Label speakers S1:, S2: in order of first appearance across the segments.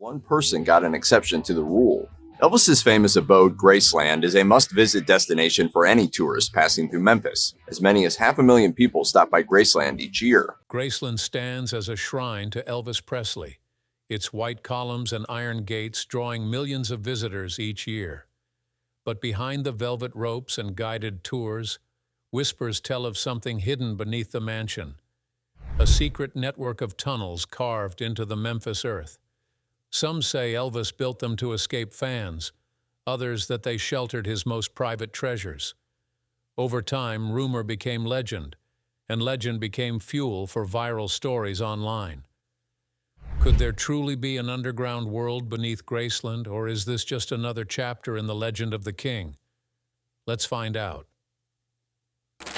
S1: One person got an exception to the rule. Elvis's famous abode, Graceland, is a must-visit destination for any tourist passing through Memphis. As many as 500,000 people stop by Graceland each year.
S2: Graceland stands as a shrine to Elvis Presley, its white columns and iron gates drawing millions of visitors each year. But behind the velvet ropes and guided tours, whispers tell of something hidden beneath the mansion, a secret network of tunnels carved into the Memphis earth. Some say Elvis built them to escape fans, others that they sheltered his most private treasures. Over time, rumor became legend, and legend became fuel for viral stories online. Could there truly be an underground world beneath Graceland, or is this just another chapter in the legend of the king? Let's find out.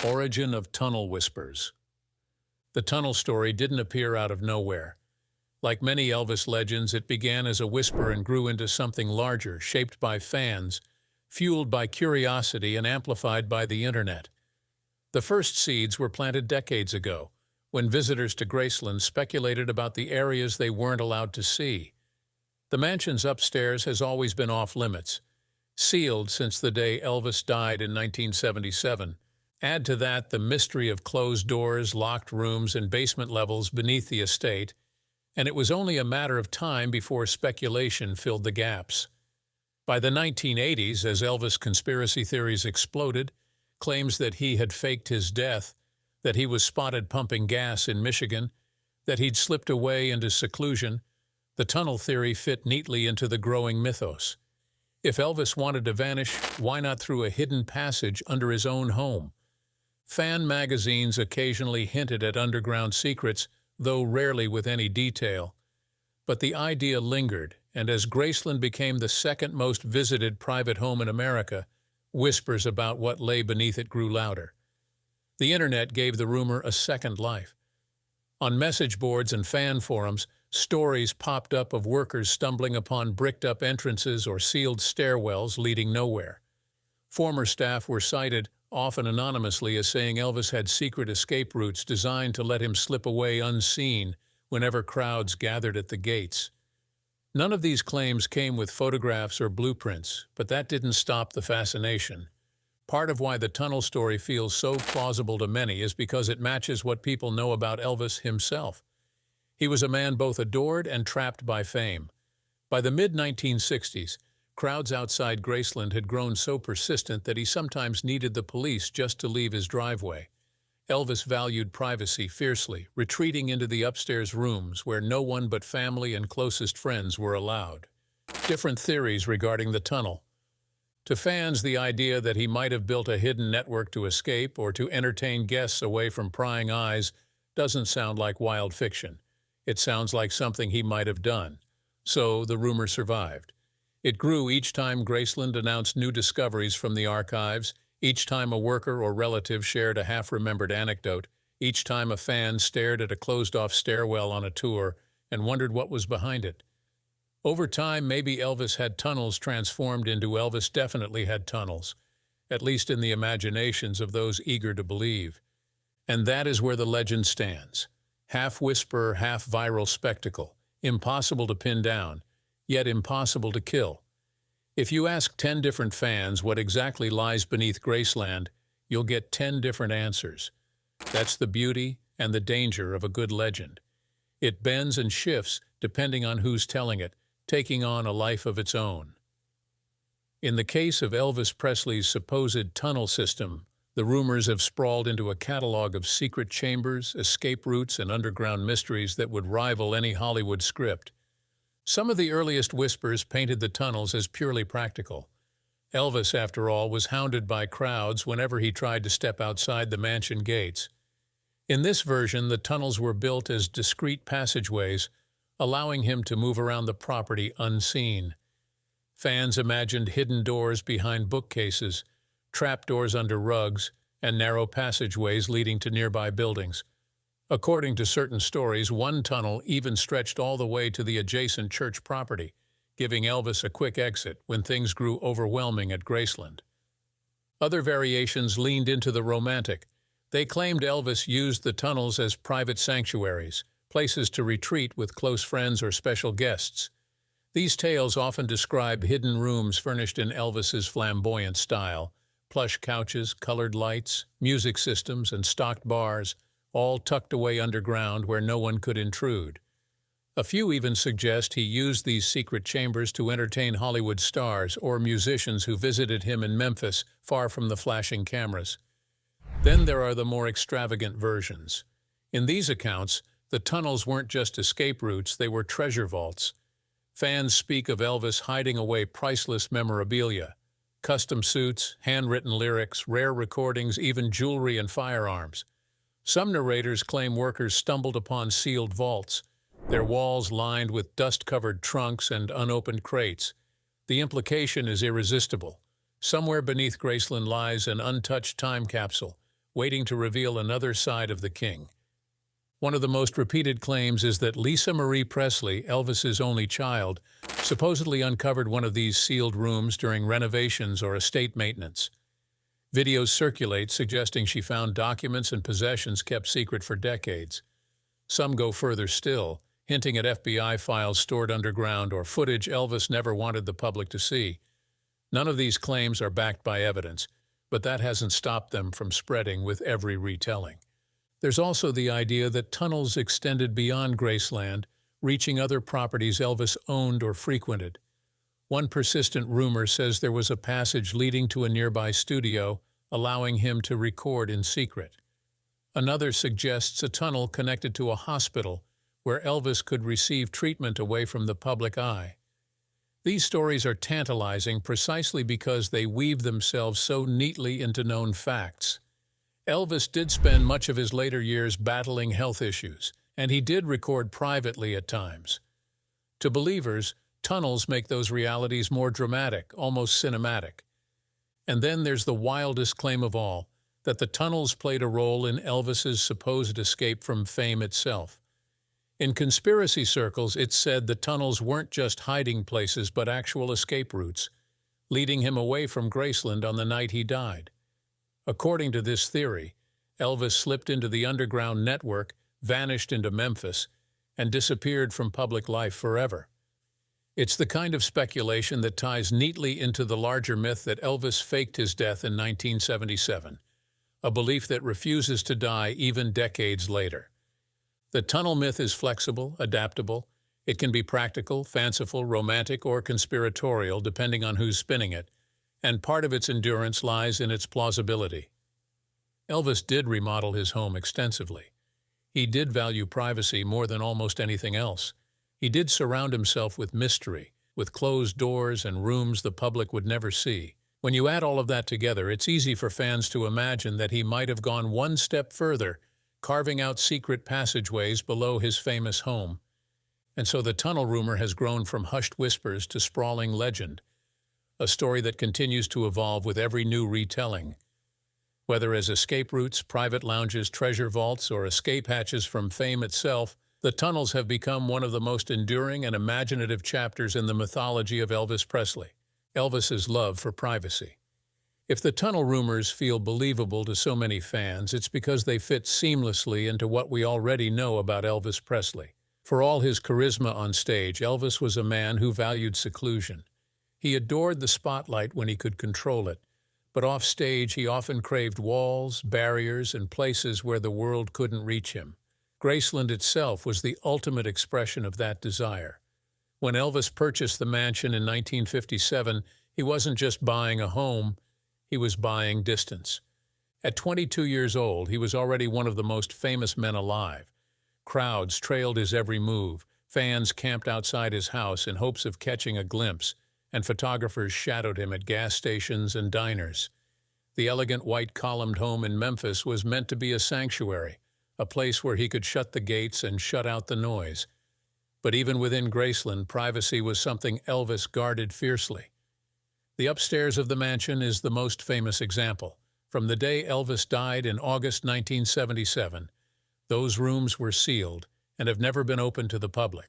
S2: Origin of Tunnel Whispers. The tunnel story didn't appear out of nowhere. Like many Elvis legends, it began as a whisper and grew into something larger, shaped by fans, fueled by curiosity, and amplified by the internet. The first seeds were planted decades ago, when visitors to Graceland speculated about the areas they weren't allowed to see. The mansion's upstairs has always been off-limits, sealed since the day Elvis died in 1977. Add to that the mystery of closed doors, locked rooms, and basement levels beneath the estate, and it was only a matter of time before speculation filled the gaps. By the 1980s, as Elvis conspiracy theories exploded, claims that he had faked his death, that he was spotted pumping gas in Michigan, that he'd slipped away into seclusion, the tunnel theory fit neatly into the growing mythos. If Elvis wanted to vanish, why not through a hidden passage under his own home? Fan magazines occasionally hinted at underground secrets, though rarely with any detail. But the idea lingered, and as Graceland became the second most visited private home in America, whispers about what lay beneath it grew louder. The internet gave the rumor a second life. On message boards and fan forums, stories popped up of workers stumbling upon bricked-up entrances or sealed stairwells leading nowhere. Former staff were cited, often anonymously, as saying Elvis had secret escape routes designed to let him slip away unseen whenever crowds gathered at the gates. None of these claims came with photographs or blueprints, but that didn't stop the fascination. Part of why the tunnel story feels so plausible to many is because it matches what people know about Elvis himself. He was a man both adored and trapped by fame. By the mid-1960s, crowds outside Graceland had grown so persistent that he sometimes needed the police just to leave his driveway. Elvis valued privacy fiercely, retreating into the upstairs rooms where no one but family and closest friends were allowed. Different theories regarding the tunnel. To fans, the idea that he might have built a hidden network to escape or to entertain guests away from prying eyes doesn't sound like wild fiction. It sounds like something he might have done. So the rumor survived. It grew each time Graceland announced new discoveries from the archives, each time a worker or relative shared a half-remembered anecdote, each time a fan stared at a closed-off stairwell on a tour and wondered what was behind it. Over time, maybe Elvis had tunnels transformed into Elvis definitely had tunnels, at least in the imaginations of those eager to believe. And that is where the legend stands. Half-whisper, half-viral spectacle, impossible to pin down, yet impossible to kill. If you ask 10 different fans what exactly lies beneath Graceland, you'll get 10 different answers. That's the beauty and the danger of a good legend. It bends and shifts depending on who's telling it, taking on a life of its own. In the case of Elvis Presley's supposed tunnel system, the rumors have sprawled into a catalog of secret chambers, escape routes, and underground mysteries that would rival any Hollywood script. Some of the earliest whispers painted the tunnels as purely practical. Elvis, after all, was hounded by crowds whenever he tried to step outside the mansion gates. In this version, the tunnels were built as discreet passageways, allowing him to move around the property unseen. Fans imagined hidden doors behind bookcases, trapdoors under rugs, and narrow passageways leading to nearby buildings. According to certain stories, one tunnel even stretched all the way to the adjacent church property, giving Elvis a quick exit when things grew overwhelming at Graceland. Other variations leaned into the romantic. They claimed Elvis used the tunnels as private sanctuaries, places to retreat with close friends or special guests. These tales often describe hidden rooms furnished in Elvis's flamboyant style: plush couches, colored lights, music systems, and stocked bars, all tucked away underground where no one could intrude. A few even suggest he used these secret chambers to entertain Hollywood stars or musicians who visited him in Memphis, far from the flashing cameras. Then there are the more extravagant versions. In these accounts, the tunnels weren't just escape routes, they were treasure vaults. Fans speak of Elvis hiding away priceless memorabilia: custom suits, handwritten lyrics, rare recordings, even jewelry and firearms. Some narrators claim workers stumbled upon sealed vaults, their walls lined with dust-covered trunks and unopened crates. The implication is irresistible. Somewhere beneath Graceland lies an untouched time capsule, waiting to reveal another side of the king. One of the most repeated claims is that Lisa Marie Presley, Elvis's only child, supposedly uncovered one of these sealed rooms during renovations or estate maintenance. Videos circulate suggesting she found documents and possessions kept secret for decades. Some go further still, hinting at FBI files stored underground or footage Elvis never wanted the public to see. None of these claims are backed by evidence, but that hasn't stopped them from spreading with every retelling. There's also the idea that tunnels extended beyond Graceland, reaching other properties Elvis owned or frequented. One persistent rumor says there was a passage leading to a nearby studio, allowing him to record in secret. Another suggests a tunnel connected to a hospital where Elvis could receive treatment away from the public eye. These stories are tantalizing precisely because they weave themselves so neatly into known facts. Elvis did spend much of his later years battling health issues, and he did record privately at times. To believers, tunnels make those realities more dramatic, almost cinematic. And then there's the wildest claim of all, that the tunnels played a role in Elvis's supposed escape from fame itself. In conspiracy circles, it's said the tunnels weren't just hiding places but actual escape routes, leading him away from Graceland on the night he died. According to this theory, Elvis slipped into the underground network, vanished into Memphis, and disappeared from public life forever. It's the kind of speculation that ties neatly into the larger myth that Elvis faked his death in 1977, a belief that refuses to die even decades later. The tunnel myth is flexible, adaptable. It can be practical, fanciful, romantic, or conspiratorial, depending on who's spinning it, and part of its endurance lies in its plausibility. Elvis did remodel his home extensively. He did value privacy more than almost anything else. He did surround himself with mystery, with closed doors and rooms the public would never see. When you add all of that together, it's easy for fans to imagine that he might have gone one step further, carving out secret passageways below his famous home. And so the tunnel rumor has grown from hushed whispers to sprawling legend, a story that continues to evolve with every new retelling. Whether as escape routes, private lounges, treasure vaults, or escape hatches from fame itself, the tunnels have become one of the most enduring and imaginative chapters in the mythology of Elvis Presley, Elvis's love for privacy. If the tunnel rumors feel believable to so many fans, it's because they fit seamlessly into what we already know about Elvis Presley. For all his charisma on stage, Elvis was a man who valued seclusion. He adored the spotlight when he could control it, but off stage he often craved walls, barriers, and places where the world couldn't reach him. Graceland itself was the ultimate expression of that desire. When Elvis purchased the mansion in 1957, he wasn't just buying a home, he was buying distance. At 22 years old, he was already one of the most famous men alive. Crowds trailed his every move, fans camped outside his house in hopes of catching a glimpse, and photographers shadowed him at gas stations and diners. The elegant white-columned home in Memphis was meant to be a sanctuary, a place where he could shut the gates and shut out the noise. But even within Graceland, privacy was something Elvis guarded fiercely. The upstairs of the mansion is the most famous example. From the day Elvis died in August 1977, those rooms were sealed and have never been opened to the public.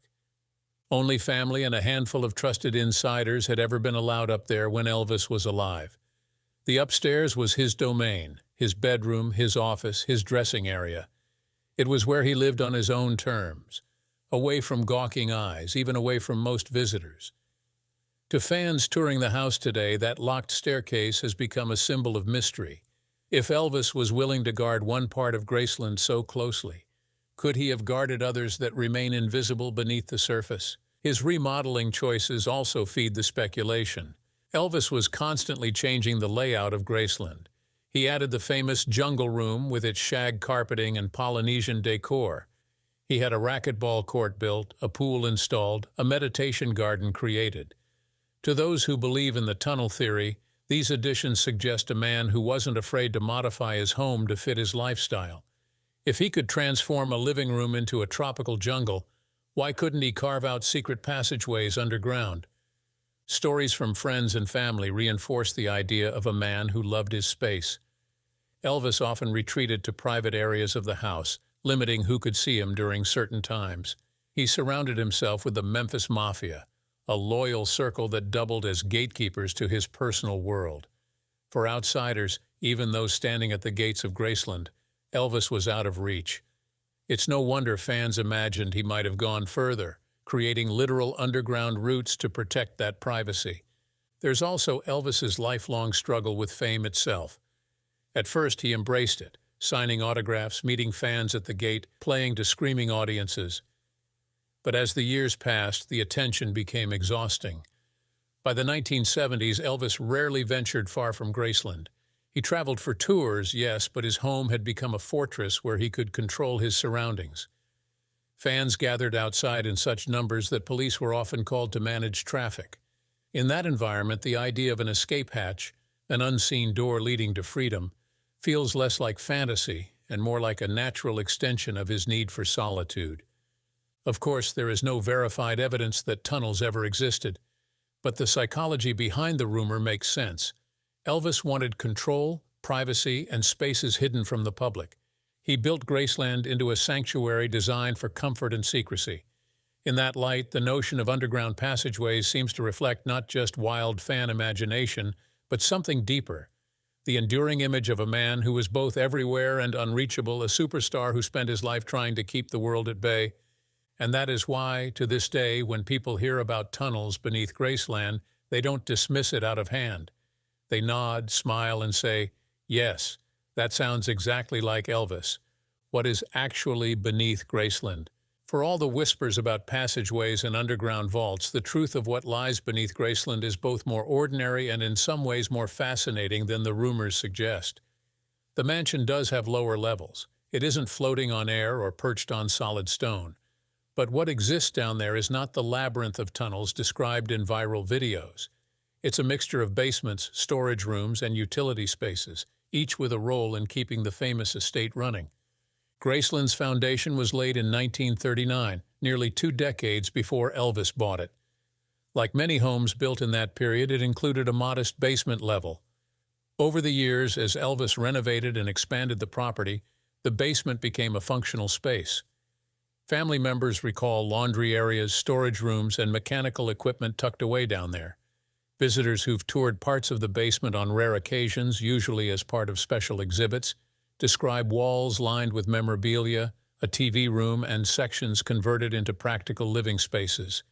S2: Only family and a handful of trusted insiders had ever been allowed up there when Elvis was alive. The upstairs was his domain, his bedroom, his office, his dressing area. It was where he lived on his own terms, away from gawking eyes, even away from most visitors. To fans touring the house today, that locked staircase has become a symbol of mystery. If Elvis was willing to guard one part of Graceland so closely, could he have guarded others that remain invisible beneath the surface? His remodeling choices also feed the speculation. Elvis was constantly changing the layout of Graceland. He added the famous jungle room with its shag carpeting and Polynesian decor. He had a racquetball court built, a pool installed, a meditation garden created. To those who believe in the tunnel theory, these additions suggest a man who wasn't afraid to modify his home to fit his lifestyle. If he could transform a living room into a tropical jungle, why couldn't he carve out secret passageways underground? Stories from friends and family reinforce the idea of a man who loved his space. Elvis often retreated to private areas of the house, limiting who could see him during certain times. He surrounded himself with the Memphis Mafia, a loyal circle that doubled as gatekeepers to his personal world. For outsiders, even those standing at the gates of Graceland, Elvis was out of reach. It's no wonder fans imagined he might have gone further, creating literal underground routes to protect that privacy. There's also Elvis's lifelong struggle with fame itself. At first, he embraced it, signing autographs, meeting fans at the gate, playing to screaming audiences. But as the years passed, the attention became exhausting. By the 1970s, Elvis rarely ventured far from Graceland. He traveled for tours, yes, but his home had become a fortress where he could control his surroundings. Fans gathered outside in such numbers that police were often called to manage traffic. In that environment, the idea of an escape hatch, an unseen door leading to freedom, feels less like fantasy and more like a natural extension of his need for solitude. Of course, there is no verified evidence that tunnels ever existed, but the psychology behind the rumor makes sense. Elvis wanted control, privacy, and spaces hidden from the public. He built Graceland into a sanctuary designed for comfort and secrecy. In that light, the notion of underground passageways seems to reflect not just wild fan imagination, but something deeper. The enduring image of a man who was both everywhere and unreachable, a superstar who spent his life trying to keep the world at bay. And that is why, to this day, when people hear about tunnels beneath Graceland, they don't dismiss it out of hand. They nod, smile, and say, "Yes, that sounds exactly like Elvis." What is actually beneath Graceland? For all the whispers about passageways and underground vaults, the truth of what lies beneath Graceland is both more ordinary and in some ways more fascinating than the rumors suggest. The mansion does have lower levels. It isn't floating on air or perched on solid stone. But what exists down there is not the labyrinth of tunnels described in viral videos. It's a mixture of basements, storage rooms, and utility spaces, each with a role in keeping the famous estate running. Graceland's foundation was laid in 1939, nearly 2 decades before Elvis bought it. Like many homes built in that period, it included a modest basement level. Over the years, as Elvis renovated and expanded the property, the basement became a functional space. Family members recall laundry areas, storage rooms, and mechanical equipment tucked away down there. Visitors who've toured parts of the basement on rare occasions, usually as part of special exhibits, describe walls lined with memorabilia, a TV room, and sections converted into practical living spaces.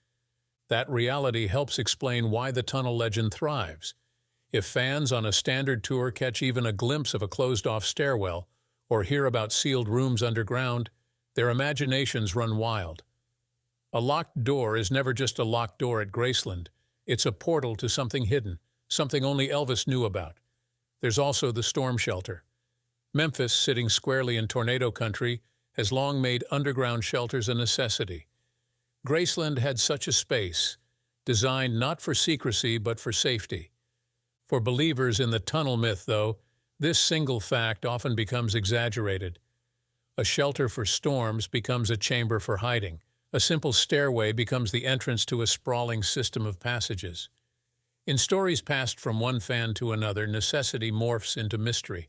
S2: That reality helps explain why the tunnel legend thrives. If fans on a standard tour catch even a glimpse of a closed-off stairwell or hear about sealed rooms underground, their imaginations run wild. A locked door is never just a locked door at Graceland. It's a portal to something hidden, something only Elvis knew about. There's also the storm shelter. Memphis, sitting squarely in tornado country, has long made underground shelters a necessity. Graceland had such a space, designed not for secrecy but for safety. For believers in the tunnel myth, though, this single fact often becomes exaggerated. A shelter for storms becomes a chamber for hiding. A simple stairway becomes the entrance to a sprawling system of passages. In stories passed from one fan to another, necessity morphs into mystery.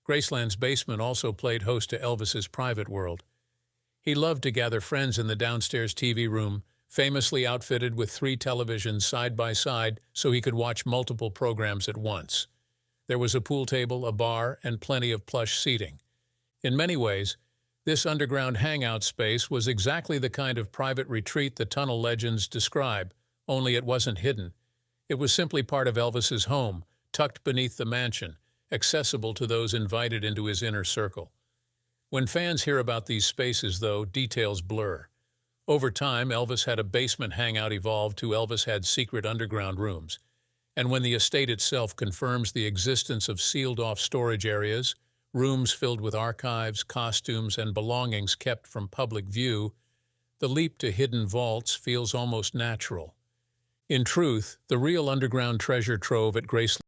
S2: Graceland's basement also played host to Elvis's private world. He loved to gather friends in the downstairs TV room, famously outfitted with 3 televisions side by side so he could watch multiple programs at once. There was a pool table, a bar, and plenty of plush seating. In many ways, This underground hangout space was exactly the kind of private retreat the tunnel legends describe, only it wasn't hidden. It was simply part of Elvis's home, tucked beneath the mansion, accessible to those invited into his inner circle. When fans hear about these spaces, though, details blur. Over time, Elvis had a basement hangout evolve to Elvis had secret underground rooms. And when the estate itself confirms the existence of sealed-off storage areas, rooms filled with archives, costumes, and belongings kept from public view, the leap to hidden vaults feels almost natural. In truth, the real underground treasure trove at Graceland